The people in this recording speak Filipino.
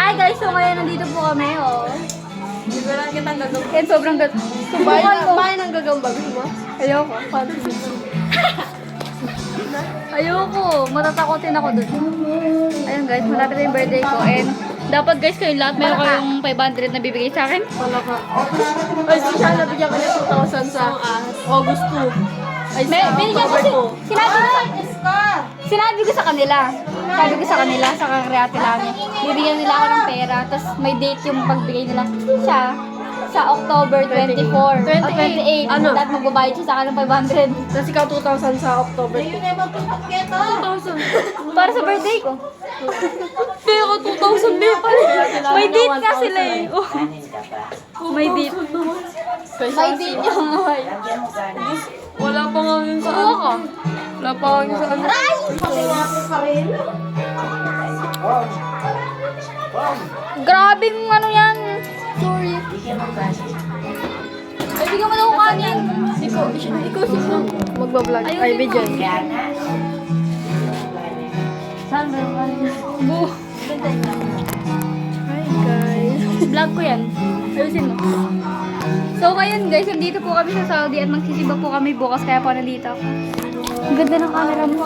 Hi guys, so ngayon nandito po kami, oh. Hindi lang kitang gagawin. Kaya sobrang subukan mo. Bahay ng gagawin mo? Ayoko. Ayoko. Matatakotin ako dun. Ayun guys, malapit na yung birthday ko. And dapat guys kayong lahat meron kayong 500 na bibigay sa akin. Wala ka. Ay, si Shana, bigyan ka niya 2,000 sa August 2. Ay, sa Binigyan October ko sinabi ko sa kanila. Sabi ko sa kanila, sa kakreate namin. Bibigyan nila ako ng pera. Tapos may date yung pagbigay nila. Siya, sa October 24. 28. Ano? Dapat magbabayad siya sa akin ng 500. Tapos ikaw 2,000 sa October 2. 2,000. Para sa birthday ko. Pero 2,000 din pa rin. May date nga sila eh. Oh. May date. May date yung Wala pa nga yun sa Kuha ka. Wala pa nga yun sa ano. Grabe yung ano yan. Sorry. Ay, bigyan mo na ako kanin. Ikaw sino? Magbablog. Ayun, Ay, din video. Saan ba yung kanin? Bu. Hi, guys. Vlog ko yan. Ayusin mo. So ngayon guys, nandito po kami sa Saudi at magsisiba po kami bukas kaya po nandito ako. Ang ganda ng camera mo.